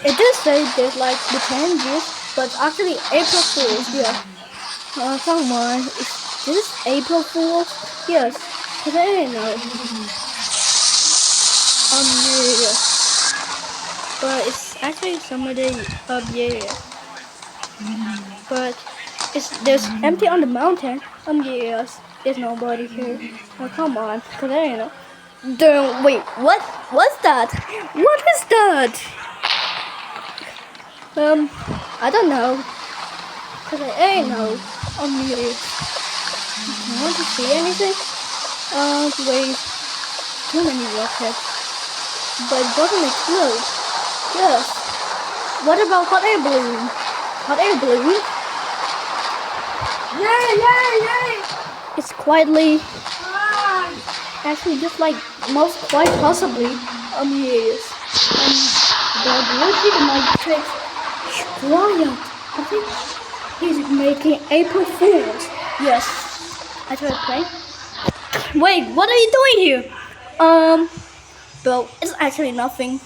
it does say there's like the 10 years, but actually April Fool's, yeah. Come on, is this April Fool's? Yes, because I didn't know. Yeah. But it's actually somebody up here. But there's empty on the mountain. Yes, there's nobody here. Oh, come on, because I didn't know. Wait, what's that? What is that? I don't know. Cause I ain't know. Here. You want to see anything? Wait. Too many rockets. But it doesn't explode. Yes. What about hot air balloon? Hot air balloon? Yay! It's quietly. Actually, just like most quite possibly. Yes. But let's see my tricks. Quiet. I think he's making April Fools. Yes. I tried playing. Wait, what are you doing here? Bro, it's actually nothing.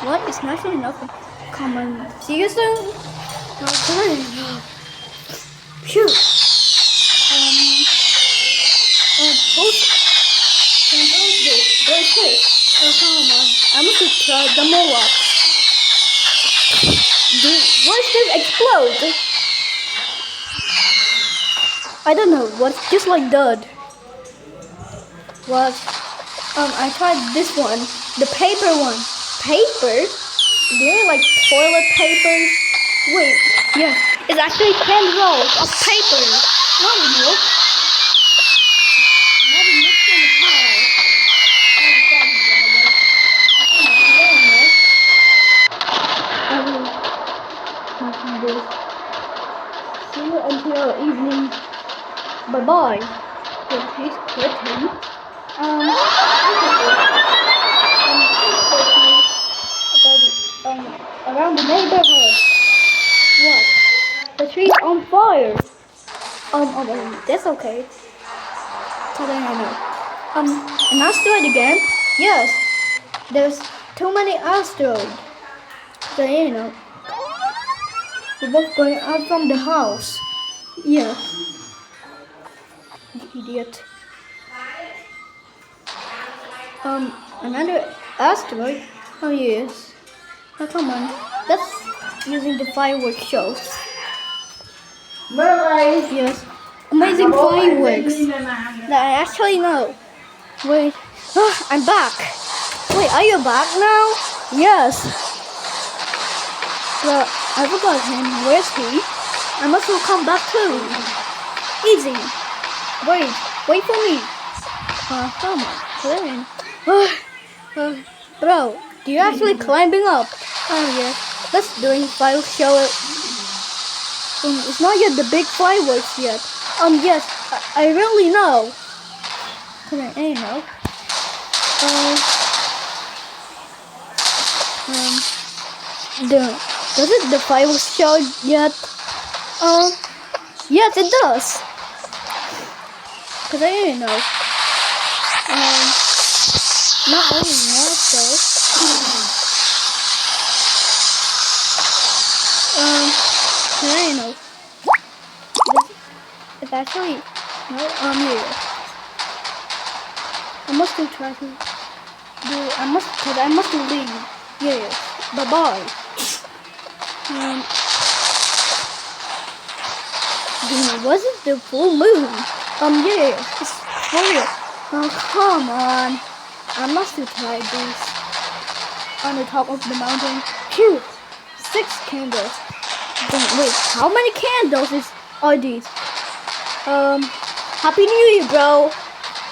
What? It's actually nothing. Come on. See you soon. Okay. Phew. Come on. I must try the more up. What's this explode? I don't know. What's just like dirt? What? I tried this one, the paper one. Paper? Do you like toilet paper? Wait, yeah, it's actually 10 rolls of paper. Not enough. Not enough from the pile. See you until evening. Bye bye. He's quitting. Around the neighborhood. What? The tree's on fire. That's okay. An asteroid again? Yes. There's too many asteroids. So you know. We're both going out from the house. Yes. Idiot. Another asteroid? Oh yes. Oh come on. That's using the fireworks show. Yes. Amazing fireworks. That I actually know. Wait. Oh, I'm back. Wait, are you back now? Yes. Well, I forgot him. Where's he? I must have come back too. Easy. Wait for me. Come on. Bro, do you actually climbing up? Oh yeah. Let's do a fire show. It's not yet the big fireworks yet. Yes, I really know. I know. Does it the fireworks show yet? Yes, it does. Cause I didn't know. Not only that though. I didn't know. It's actually no. Here. I must try to do. I must leave. Yeah. Bye bye. Was it the full moon? Yeah, it's for real. Oh, come on. I must try this. On the top of the mountain. Phew! 6 candles. Wait, how many candles are these? Happy New Year, bro.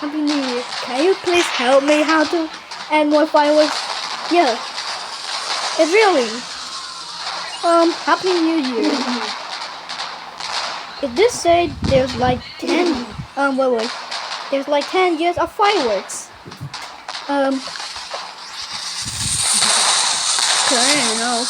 Happy New Year. Can you please help me how to add more fireworks? Yeah. It really. Happy New Year. It did say there's like 10. Wait. There's like 10 years of fireworks. I don't know.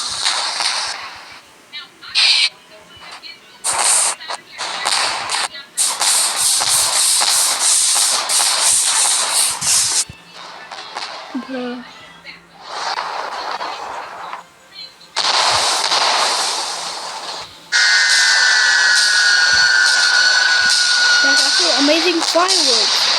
using fireworks.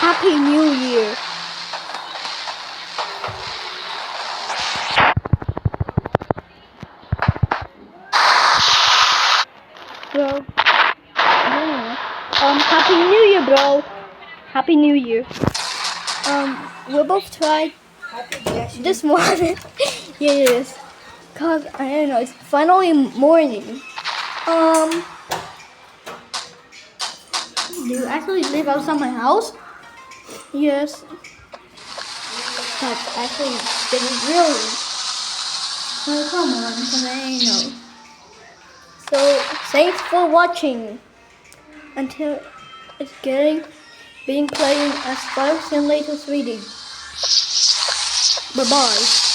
Happy New Year. Bro. Yeah. Happy New Year, bro. Happy New Year. We both tried this morning. Yes. Cause I don't know, it's finally morning. Do you actually live outside my house? Yes. That's actually getting really. Oh, come on, cause I know. So, thanks for watching. Until it's being playing as 5 Simulator 3D. Bye bye.